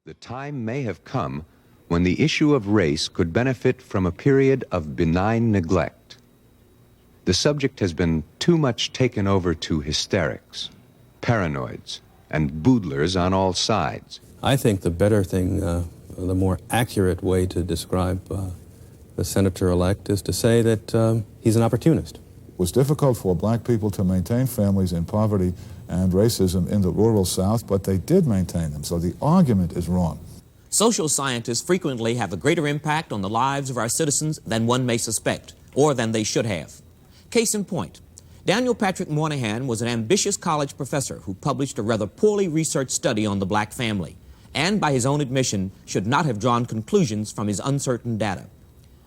The time may have come when the issue of race could benefit from a period of benign neglect. The subject has been too much taken over to hysterics, paranoids, and boodlers on all sides. I think the better thing, the more accurate way to describe the senator-elect is to say that he's an opportunist. It was difficult for black people to maintain families in poverty and racism in the rural South, but they did maintain them, so the argument is wrong. Social scientists frequently have a greater impact on the lives of our citizens than one may suspect, or than they should have. Case in point, Daniel Patrick Moynihan was an ambitious college professor who published a rather poorly researched study on the black family, and by his own admission, should not have drawn conclusions from his uncertain data.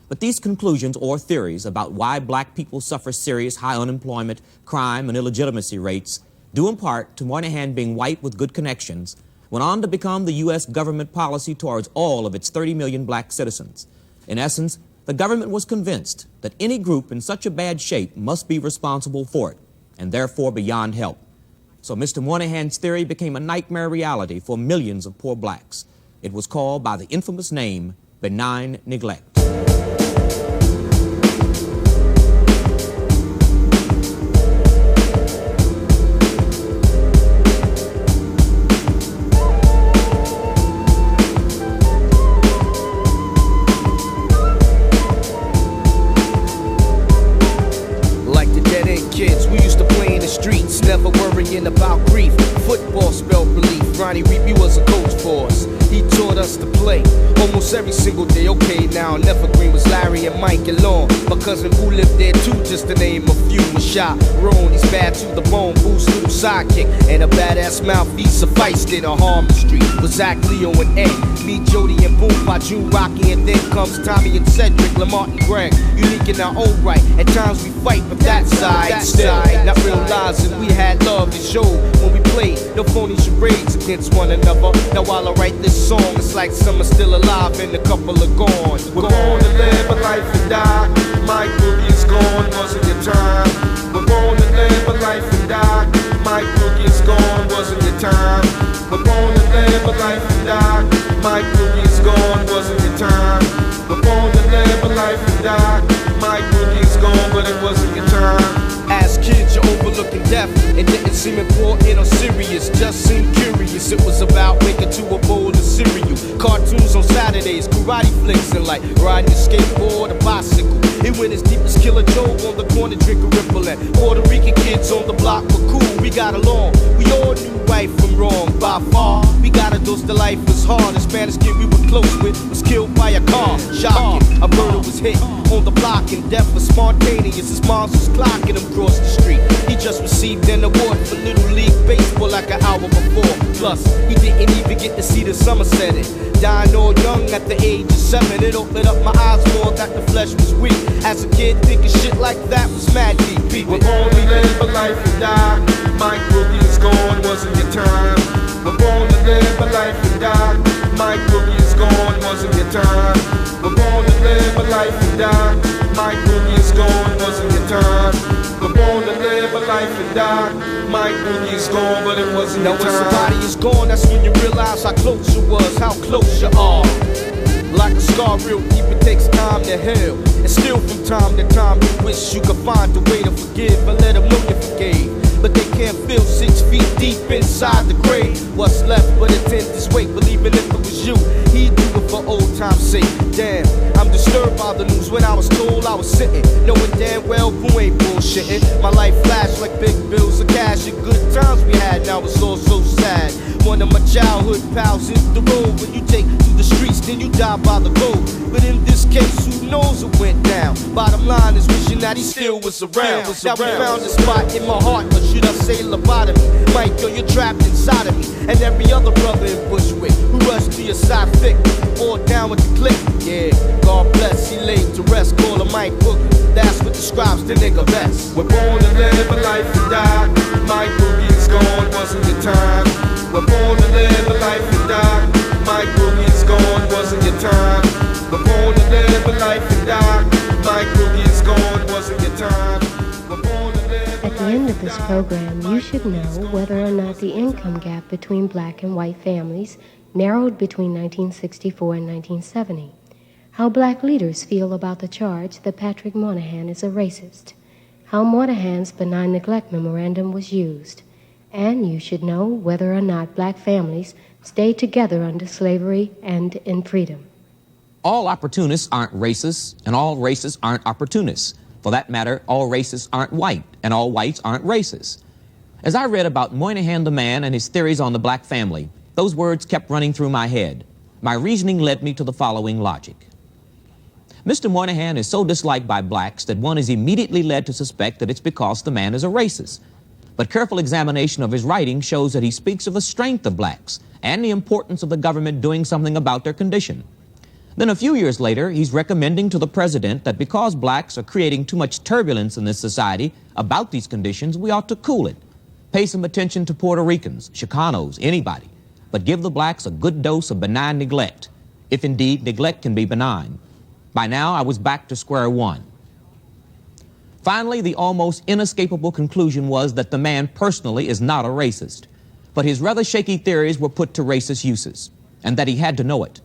But these conclusions or theories about why black people suffer serious high unemployment, crime, and illegitimacy rates, due in part to Moynihan being white with good connections, went on to become the U.S. government policy towards all of its 30 million black citizens. In essence, the government was convinced that any group in such a bad shape must be responsible for it, and therefore beyond help. So Mr. Moynihan's theory became a nightmare reality for millions of poor blacks. It was called by the infamous name, benign neglect. Never worrying about grief. Football spelled relief. Ronnie Reapy was a coach for us. He taught us to play almost every single day. Okay, now Never Green was Larry and Mike and Long. My cousin Boo lived there too, just to name a few. Rashad Roan, he's bad to the bone. Boo's little sidekick and a badass mouthpiece sufficed in a Harmon Street. With Zach, Leo, and Ed. Me, Jody, and Boom, by June, Rocky, and then comes Tommy and Cedric, Lamont and Greg. Unique in our own right. At times we fight, but that side still not realizing we had love to show when we played. No phony charades against one another. Now while I write this song, it's like some are still alive and a couple are gone. We're born to live a life and die. Mike Boogie is gone, wasn't your time. We're born to live a life and die. Mike Boogie is gone, wasn't your time. We're born to live a life and die. Mike Boogie is gone, wasn't your time. We're born to live a life and die. Mike Boogie is gone, but it wasn't your time. As kids, you're overlooking death. It didn't seem important or serious, just seemed curious. It was about making to a bowl of cereal. Cartoons on Saturdays, karate flicks, and like riding a skateboard or bicycle. It went as deep as Killer Joe on the corner, drinking Ripple. And Puerto Rican kids on the block were cool. We got along. We all knew right from wrong by far. We got a dose the life was hard. A Spanish kid we were close with was killed by a car. Shocking, a murder was hit on the block, and death was spontaneous. His mom was clocking him across the street. He just received an award for Little League Baseball like an hour before. Plus, he didn't even get to see the summer setting. Dying all young at the age of 7. It opened up my eyes more that the flesh was weak. As a kid, thinking shit like that was mad deep. We're born to live a life and die. Mike Boogie is gone, wasn't your time. We're born to live a life and die. Mike Boogie is gone, wasn't your time. We're born to live a life and die. Mike Boogie is gone, wasn't your time. We're born to live a life and die. Mike Boogie is gone, but it wasn't your time. Now when somebody is gone, that's when you realize how close you was, how close you are. Like a scar real deep, it takes time to heal. And still from time to time you wish you could find a way to forgive and let them know you forgave. But they can't feel 6 feet deep inside the grave. What's left but a tenth weight, believing if it was you, he'd do it for old time's sake. Damn, I'm disturbed by the news when I was told I was sitting, knowing damn well who ain't bullshitting. My life flashed like big bills of cash and good times we had, now it's all so sad. One of my childhood pals hit the road. When you take to the streets, then you die by the road. But in this case, who knows what went down? Bottom line is wishing that he still was around. Now we found a spot in my heart, or should I say lobotomy? Mike, yo, you're trapped inside of me. And every other brother in Bushwick who rushed to your side thick, all down with the click. Yeah, God bless, he laid to rest. Call him Mike Boogie, that's what describes the nigga best. We're born to live a life and die. Mike Boogie is gone, wasn't your time. We're born to live a life and die. Mike Boogie is gone, wasn't your time. We're born to live a life and die. Mike Boogie is gone, wasn't your time. We're born to live a At the end of this program, you should know whether or not the income gap between black and white families narrowed between 1964 and 1970. How black leaders feel about the charge that Patrick Moynihan is a racist. How Moynihan's benign neglect memorandum was used. And you should know whether or not black families stayed together under slavery and in freedom. All opportunists aren't racists, and all racists aren't opportunists. For that matter, all racists aren't white, and all whites aren't racist. As I read about Moynihan the man and his theories on the black family, those words kept running through my head. My reasoning led me to the following logic. Mr. Moynihan is so disliked by blacks that one is immediately led to suspect that it's because the man is a racist. But careful examination of his writing shows that he speaks of the strength of blacks and the importance of the government doing something about their condition. Then a few years later, he's recommending to the president that because blacks are creating too much turbulence in this society about these conditions, we ought to cool it. Pay some attention to Puerto Ricans, Chicanos, anybody, but give the blacks a good dose of benign neglect, if indeed neglect can be benign. By now, I was back to square one. Finally, the almost inescapable conclusion was that the man personally is not a racist, but his rather shaky theories were put to racist uses, and that he had to know it.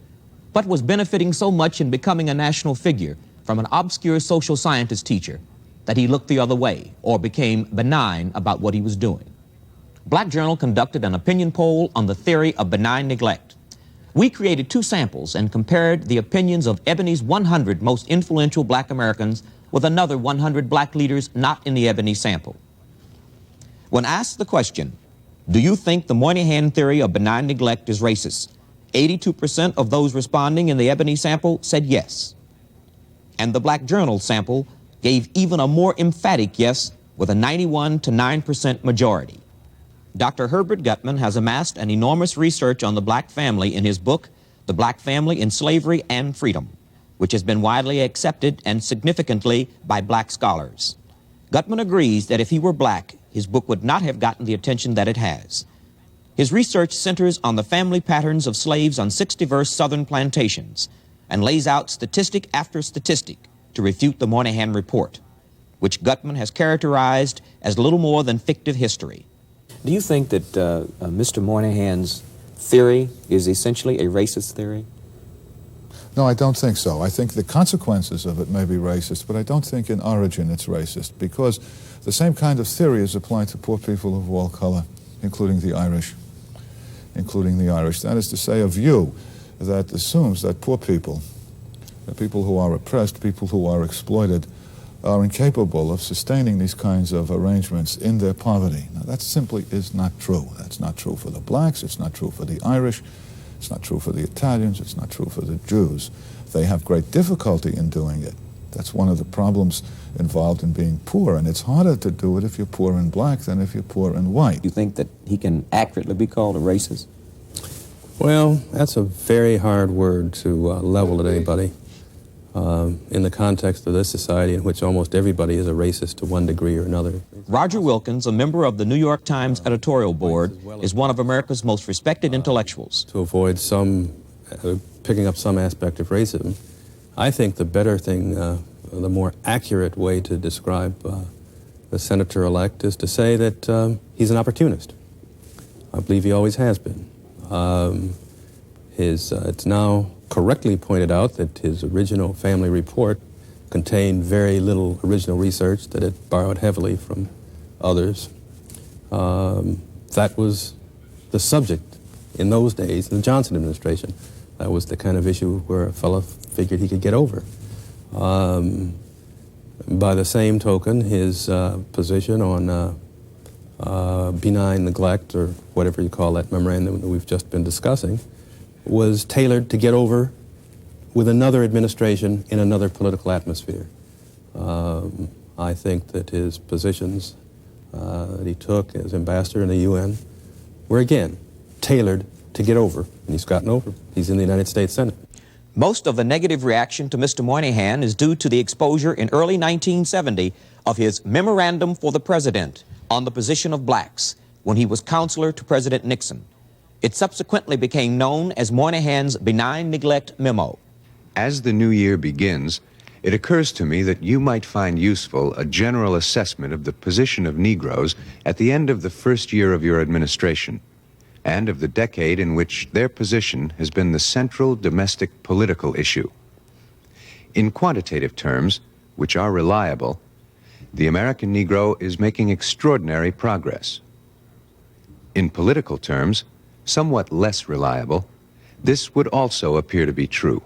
But was benefiting so much in becoming a national figure from an obscure social scientist teacher that he looked the other way or became benign about what he was doing. Black Journal conducted an opinion poll on the theory of benign neglect. We created 2 samples and compared the opinions of Ebony's 100 most influential black Americans with another 100 black leaders not in the Ebony sample. When asked the question, do you think the Moynihan theory of benign neglect is racist? 82% of those responding in the Ebony sample said yes. And the Black Journal sample gave even a more emphatic yes with a 91 to 9% majority. Dr. Herbert Gutman has amassed an enormous research on the black family in his book, The Black Family in Slavery and Freedom, which has been widely accepted and significantly by black scholars. Gutman agrees that if he were black, his book would not have gotten the attention that it has. His research centers on the family patterns of slaves on 6 diverse southern plantations and lays out statistic after statistic to refute the Moynihan report, which Gutman has characterized as little more than fictive history. Do you think that Mr. Moynihan's theory is essentially a racist theory? No, I don't think so. I think the consequences of it may be racist, but I don't think in origin it's racist, because the same kind of theory is applied to poor people of all color, including the Irish. That is to say, a view that assumes that poor people, the people who are oppressed, people who are exploited, are incapable of sustaining these kinds of arrangements in their poverty. Now, that simply is not true. That's not true for the blacks, it's not true for the Irish, it's not true for the Italians, it's not true for the Jews. They have great difficulty in doing it. That's one of the problems involved in being poor, and it's harder to do it if you're poor and black than if you're poor and white. You think that he can accurately be called a racist? Well, that's a very hard word to level at anybody in the context of this society in which almost everybody is a racist to one degree or another. Roger Wilkins, a member of the New York Times editorial board, is one of America's most respected intellectuals. To avoid picking up some aspect of racism, I think the better thing, the more accurate way to describe the senator-elect is to say that he's an opportunist. I believe he always has been. It's now correctly pointed out that his original family report contained very little original research, that it borrowed heavily from others. That was the subject in those days, in the Johnson administration. That was the kind of issue where a fellow figured he could get over. By the same token, his position on benign neglect, or whatever you call that memorandum that we've just been discussing, was tailored to get over with another administration in another political atmosphere. I think that his positions that he took as ambassador in the UN were, again, tailored to get over, and he's gotten over. He's in the United States Senate. Most of the negative reaction to Mr. Moynihan is due to the exposure in early 1970 of his Memorandum for the President on the Position of Blacks when he was counselor to President Nixon. It subsequently became known as Moynihan's Benign Neglect Memo. As the new year begins, it occurs to me that you might find useful a general assessment of the position of Negroes at the end of the first year of your administration, and of the decade in which their position has been the central domestic political issue. In quantitative terms, which are reliable, the American Negro is making extraordinary progress. In political terms, somewhat less reliable, this would also appear to be true.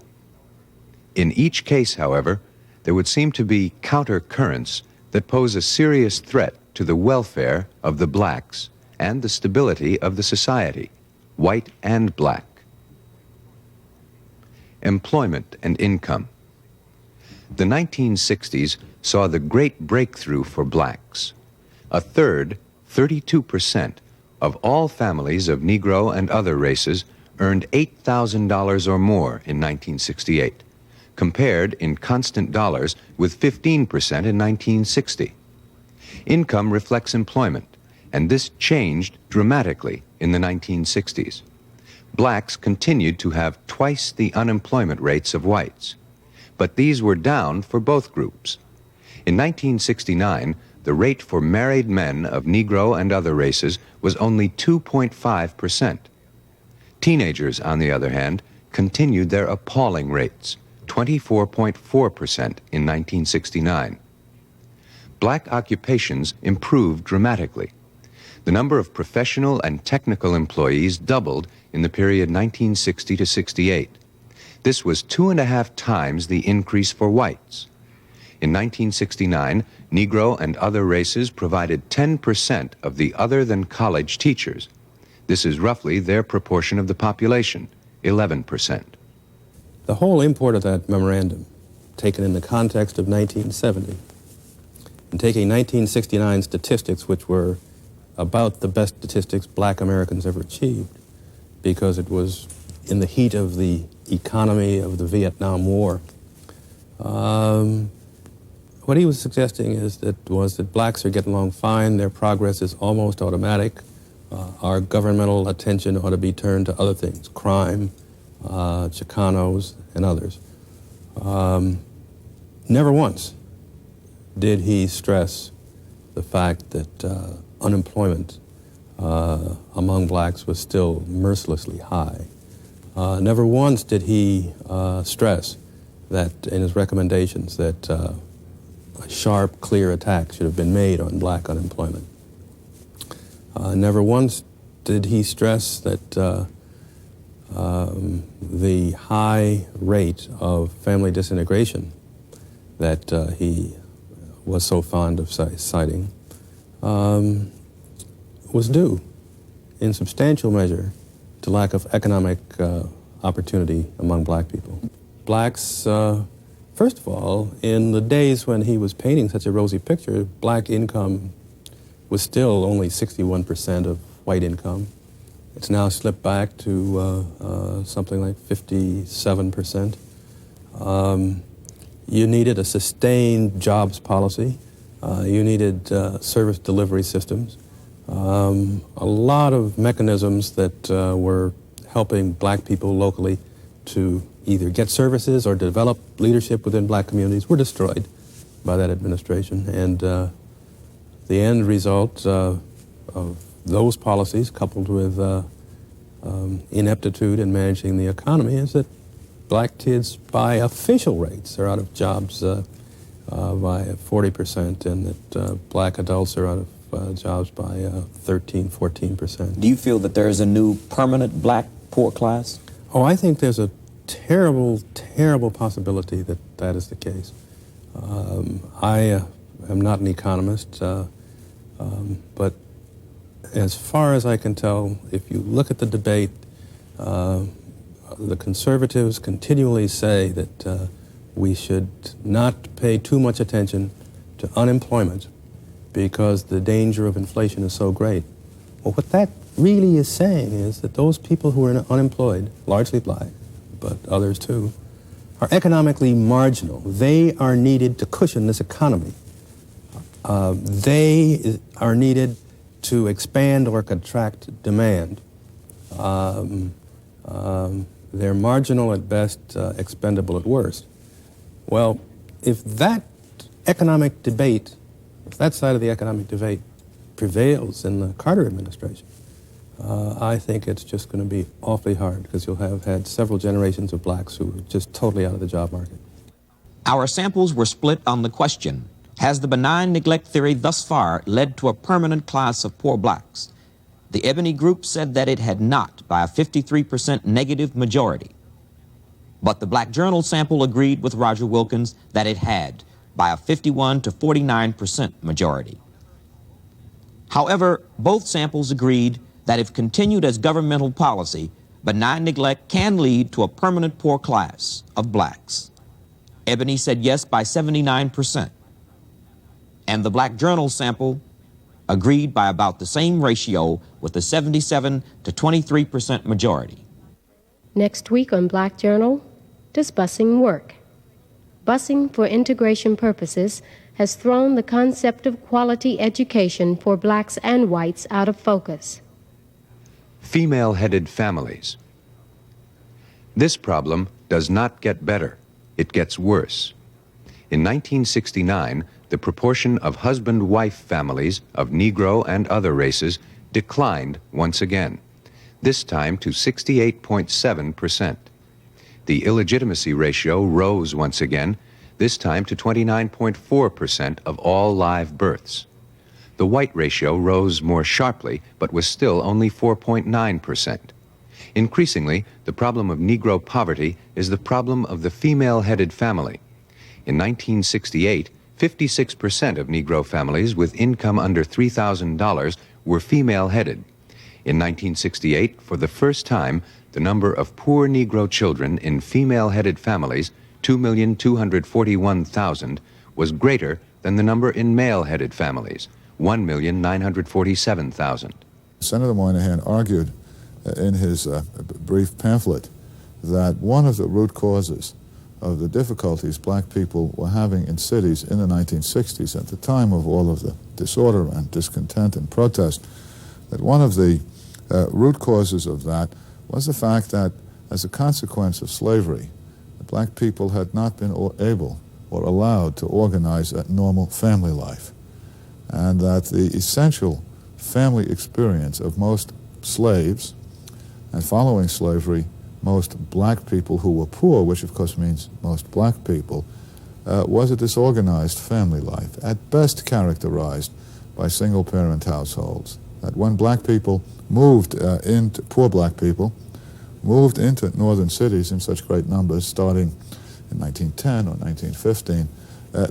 In each case, however, there would seem to be counter-currents that pose a serious threat to the welfare of the blacks and the stability of the society, white and black. Employment and income. The 1960s saw the great breakthrough for blacks. A third, 32%, of all families of Negro and other races earned $8,000 or more in 1968, compared in constant dollars with 15% in 1960. Income reflects employment, and this changed dramatically in the 1960s. Blacks continued to have twice the unemployment rates of whites, but these were down for both groups. In 1969, the rate for married men of Negro and other races was only 2.5%. Teenagers, on the other hand, continued their appalling rates, 24.4% in 1969. Black occupations improved dramatically. The number of professional and technical employees doubled in the period 1960 to 68. This was 2.5 times the increase for whites. In 1969, Negro and other races provided 10% of the other-than-college teachers. This is roughly their proportion of the population, 11%. The whole import of that memorandum, taken in the context of 1970, and taking 1969 statistics, which were about the best statistics black Americans ever achieved, because it was in the heat of the economy of the Vietnam War. What he was suggesting was that blacks are getting along fine, their progress is almost automatic, our governmental attention ought to be turned to other things, crime, Chicanos, and others. Never once did he stress the fact that unemployment among blacks was still mercilessly high. Never once did he stress that in his recommendations that a sharp, clear attack should have been made on black unemployment. Never once did he stress that the high rate of family disintegration that he was so fond of citing was due in substantial measure to lack of economic opportunity among black people. Blacks, first of all, in the days when he was painting such a rosy picture, black income was still only 61% of white income. It's now slipped back to something like 57%. You needed a sustained jobs policy. You needed service delivery systems. A lot of mechanisms that were helping black people locally to either get services or develop leadership within black communities were destroyed by that administration. And the end result of those policies, coupled with ineptitude in managing the economy, is that black kids by official rates are out of jobs by 40%, and that black adults are out of jobs by 13, 14%. Do you feel that there is a new permanent black poor class? Oh, I think there's a terrible, terrible possibility that that is the case. I am not an economist, but as far as I can tell, if you look at the debate, the conservatives continually say that we should not pay too much attention to unemployment because the danger of inflation is so great. Well, what that really is saying is that those people who are unemployed, largely black, but others too, are economically marginal. They are needed to cushion this economy. They are needed to expand or contract demand. They're marginal at best, expendable at worst. Well, if that economic debate, if that side of the economic debate prevails in the Carter administration, I think it's just going to be awfully hard because you'll have had several generations of blacks who are just totally out of the job market. Our samples were split on the question, has the benign neglect theory thus far led to a permanent class of poor blacks? The Ebony group said that it had not by a 53% negative majority. But the Black Journal sample agreed with Roger Wilkins that it had by a 51 to 49% majority. However, both samples agreed that if continued as governmental policy, benign neglect can lead to a permanent poor class of blacks. Ebony said yes by 79%. And the Black Journal sample agreed by about the same ratio with the 77 to 23% majority. Next week on Black Journal, does busing work? Busing for integration purposes has thrown the concept of quality education for blacks and whites out of focus. Female-headed families. This problem does not get better. It gets worse. In 1969, the proportion of husband-wife families of Negro and other races declined once again, this time to 68.7%. The illegitimacy ratio rose once again, this time to 29.4% of all live births. The white ratio rose more sharply, but was still only 4.9%. Increasingly, the problem of Negro poverty is the problem of the female-headed family. In 1968, 56% of Negro families with income under $3,000 were female-headed. In 1968, for the first time, the number of poor Negro children in female-headed families, 2,241,000, was greater than the number in male-headed families, 1,947,000. Senator Moynihan argued in his brief pamphlet that one of the root causes of the difficulties black people were having in cities in the 1960s, at the time of all of the disorder and discontent and protest, that one of the root causes of that was the fact that as a consequence of slavery, the black people had not been able or allowed to organize a normal family life, and that the essential family experience of most slaves and following slavery, most black people who were poor, which of course means most black people, was a disorganized family life, at best characterized by single-parent households. That when black people moved poor black people moved into northern cities in such great numbers, starting in 1910 or 1915,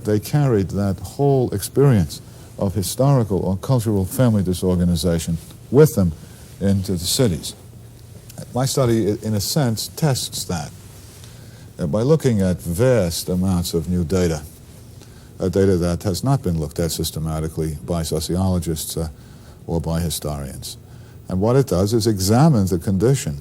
they carried that whole experience of historical or cultural family disorganization with them into the cities. My study, in a sense, tests that by looking at vast amounts of new data, data that has not been looked at systematically by sociologists or by historians. And what it does is examine the condition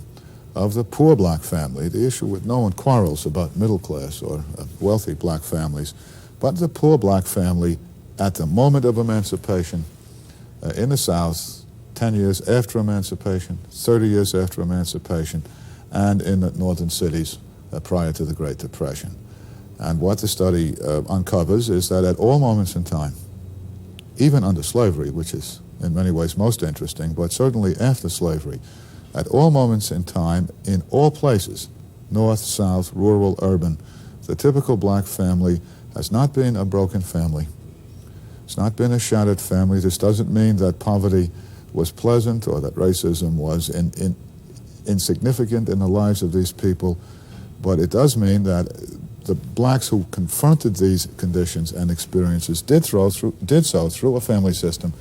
of the poor black family, the issue with no one quarrels about middle class or wealthy black families, but the poor black family at the moment of emancipation in the South, 10 years after emancipation, 30 years after emancipation, and in the northern cities prior to the Great Depression. And what the study uncovers is that at all moments in time, even under slavery, which is in many ways most interesting, but certainly after slavery, at all moments in time, in all places, north, south, rural, urban, the typical black family has not been a broken family. It's not been a shattered family. This doesn't mean that poverty was pleasant or that racism was insignificant in the lives of these people, but it does mean that the blacks who confronted these conditions and experiences did so through a family system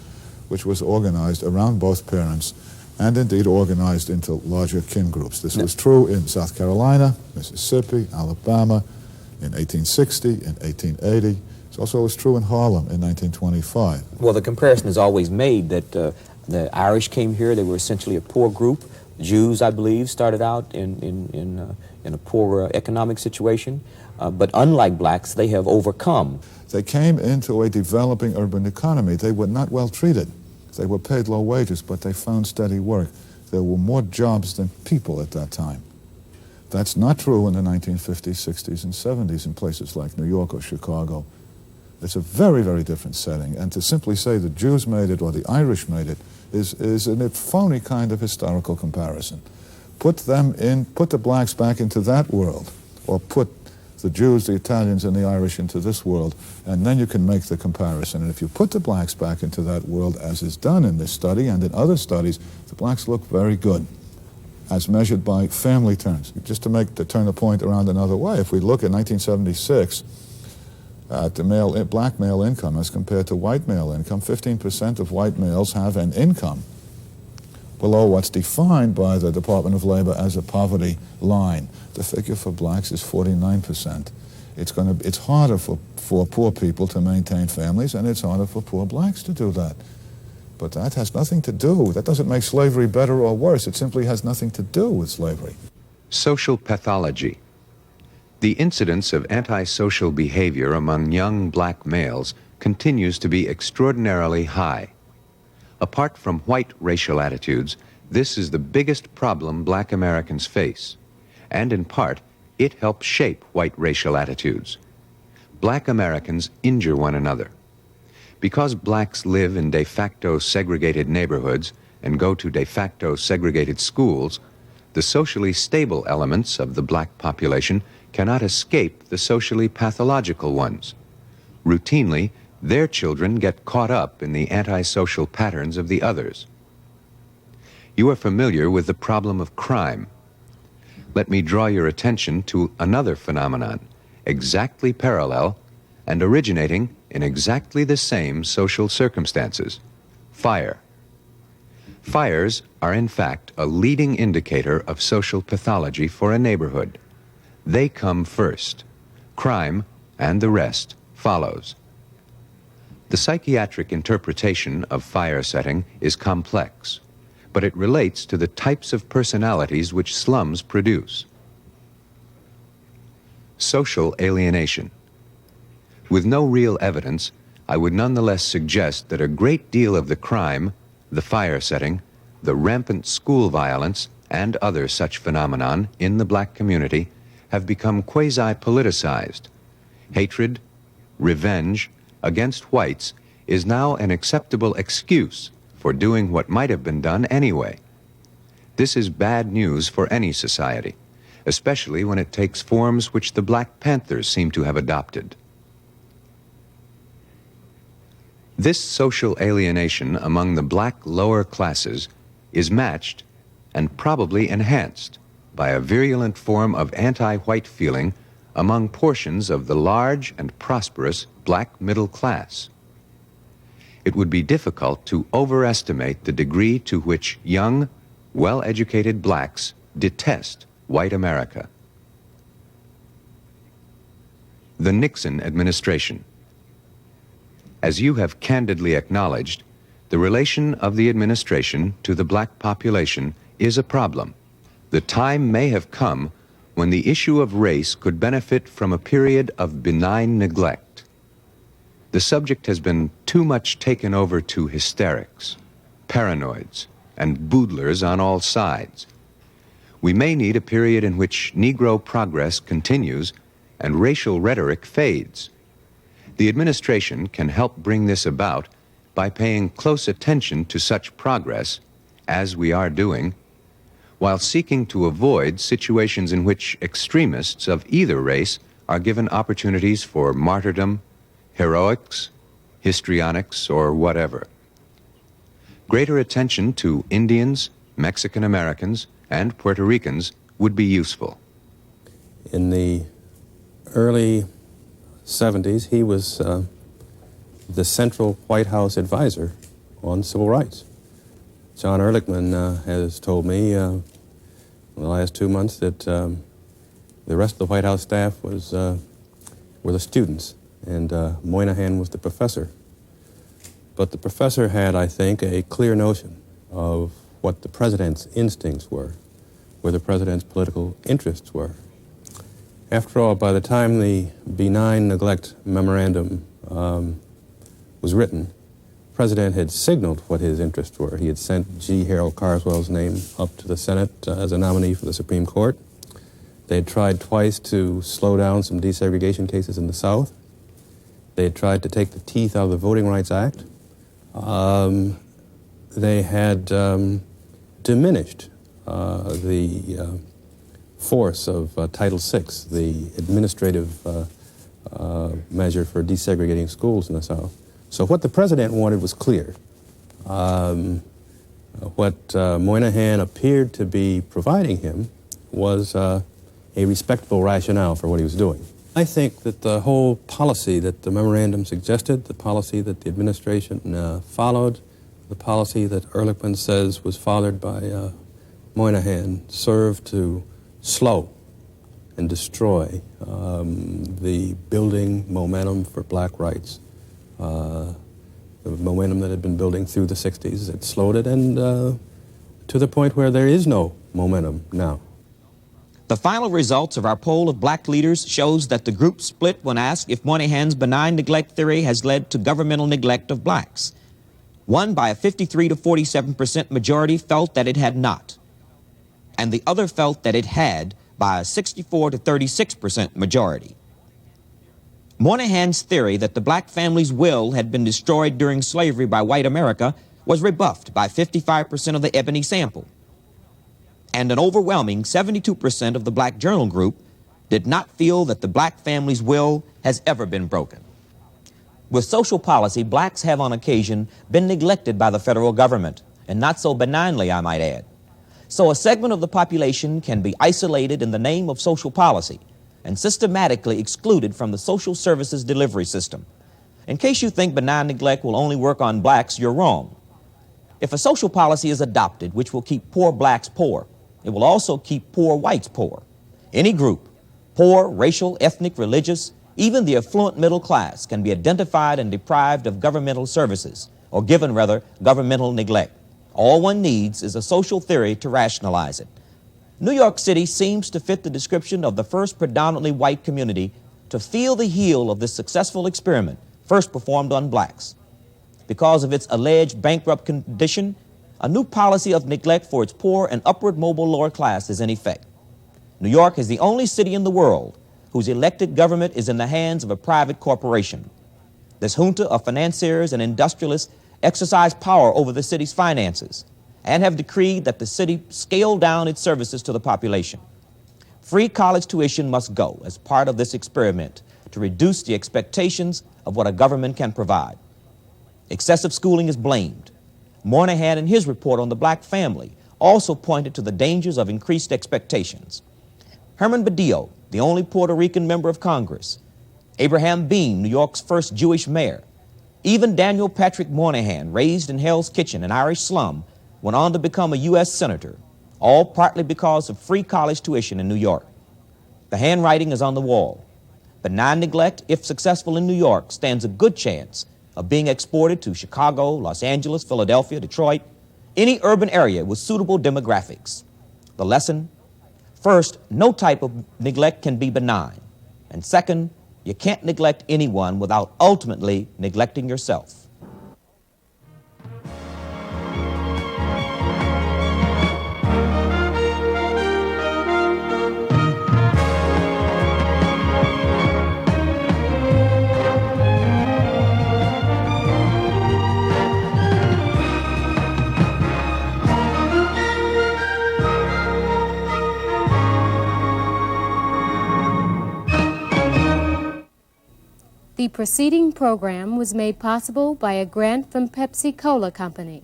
which was organized around both parents and indeed organized into larger kin groups. This was true in South Carolina, Mississippi, Alabama in 1860, in 1880. It also was true in Harlem in 1925. Well, the comparison is always made that the Irish came here. They were essentially a poor group. Jews, I believe, started out in a poor economic situation. But unlike blacks, they have overcome. They came into a developing urban economy. They were not well treated. They were paid low wages, but they found steady work. There were more jobs than people at that time. That's not true in the 1950s, 60s, and 70s in places like New York or Chicago. It's a very, very different setting. And to simply say the Jews made it or the Irish made it is a phony kind of historical comparison. Put the blacks back into that world, or put the Jews, the Italians, and the Irish into this world, and then you can make the comparison. And if you put the blacks back into that world, as is done in this study and in other studies, the blacks look very good, as measured by family terms. Just to turn the point around another way, if we look at 1976 at the black male income as compared to white male income, 15% of white males have an income below what's defined by the Department of Labor as a poverty line. The figure for blacks is 49%. It's harder for poor people to maintain families, and it's harder for poor blacks to do that. But that has nothing to do, that doesn't make slavery better or worse. It simply has nothing to do with slavery. Social pathology. The incidence of antisocial behavior among young black males continues to be extraordinarily high. Apart from white racial attitudes, this is the biggest problem black Americans face, and in part, it helps shape white racial attitudes. Black Americans injure one another. Because blacks live in de facto segregated neighborhoods and go to de facto segregated schools, the socially stable elements of the black population cannot escape the socially pathological ones. Routinely, their children get caught up in the antisocial patterns of the others. You are familiar with the problem of crime. Let me draw your attention to another phenomenon, exactly parallel and originating in exactly the same social circumstances: fire. Fires are in fact a leading indicator of social pathology for a neighborhood. They come first. Crime and the rest follows. The psychiatric interpretation of fire setting is complex, but it relates to the types of personalities which slums produce. Social alienation. With no real evidence, I would nonetheless suggest that a great deal of the crime, the fire setting, the rampant school violence, and other such phenomenon in the black community have become quasi-politicized. Hatred, revenge against whites is now an acceptable excuse for doing what might have been done anyway. This is bad news for any society, especially when it takes forms which the Black Panthers seem to have adopted. This social alienation among the black lower classes is matched and probably enhanced by a virulent form of anti-white feeling among portions of the large and prosperous black middle class. It would be difficult to overestimate the degree to which young, well-educated blacks detest white America. The Nixon administration. As you have candidly acknowledged, the relation of the administration to the black population is a problem. The time may have come when the issue of race could benefit from a period of benign neglect. The subject has been too much taken over to hysterics, paranoids, and boodlers on all sides. We may need a period in which Negro progress continues and racial rhetoric fades. The administration can help bring this about by paying close attention to such progress, as we are doing, while seeking to avoid situations in which extremists of either race are given opportunities for martyrdom, heroics, histrionics, or whatever. Greater attention to Indians, Mexican Americans, and Puerto Ricans would be useful. In the early 70s, he was the central White House advisor on civil rights. John Ehrlichman has told me in the last 2 months that the rest of the White House staff were the students, and Moynihan was the professor. But the professor had, I think, a clear notion of what the president's instincts were, where the president's political interests were. After all, by the time the benign neglect memorandum was written, the president had signaled what his interests were. He had sent G. Harold Carswell's name up to the Senate as a nominee for the Supreme Court. They had tried twice to slow down some desegregation cases in the South. They had tried to take the teeth out of the Voting Rights Act. they had diminished the force of Title VI, the administrative measure for desegregating schools in the South. So what the president wanted was clear. What Moynihan appeared to be providing him was a respectable rationale for what he was doing. I think that the whole policy that the memorandum suggested, the policy that the administration followed, the policy that Ehrlichman says was fathered by Moynihan, served to slow and destroy the building momentum for black rights. The momentum that had been building through the 60s, it slowed it, and to the point where there is no momentum now. The final results of our poll of black leaders shows that the group split when asked if Moynihan's benign neglect theory has led to governmental neglect of blacks. One, by a 53 to 47% majority, felt that it had not, and the other felt that it had by a 64 to 36% majority. Moynihan's theory that the black family's will had been destroyed during slavery by white America was rebuffed by 55% of the ebony sample. And an overwhelming 72% of the black journal group did not feel that the black family's will has ever been broken. With social policy, blacks have on occasion been neglected by the federal government, and not so benignly, I might add. So a segment of the population can be isolated in the name of social policy and systematically excluded from the social services delivery system. In case you think benign neglect will only work on blacks, you're wrong. If a social policy is adopted which will keep poor blacks poor, it will also keep poor whites poor. Any group, poor, racial, ethnic, religious, even the affluent middle class, can be identified and deprived of governmental services, or given, rather, governmental neglect. All one needs is a social theory to rationalize it. New York City seems to fit the description of the first predominantly white community to feel the heel of this successful experiment first performed on blacks. Because of its alleged bankrupt condition, a new policy of neglect for its poor and upward mobile lower class is in effect. New York is the only city in the world whose elected government is in the hands of a private corporation. This junta of financiers and industrialists exercise power over the city's finances and have decreed that the city scale down its services to the population. Free college tuition must go as part of this experiment to reduce the expectations of what a government can provide. Excessive schooling is blamed. Moynihan, in his report on the black family, also pointed to the dangers of increased expectations. Herman Badillo, the only Puerto Rican member of Congress, Abraham Beam, New York's first Jewish mayor, even Daniel Patrick Moynihan, raised in Hell's Kitchen, an Irish slum, went on to become a U.S. senator, all partly because of free college tuition in New York. The handwriting is on the wall. Benign neglect, if successful in New York, stands a good chance of being exported to Chicago, Los Angeles, Philadelphia, Detroit, any urban area with suitable demographics. The lesson? First, no type of neglect can be benign. And second, you can't neglect anyone without ultimately neglecting yourself. The preceding program was made possible by a grant from Pepsi-Cola Company.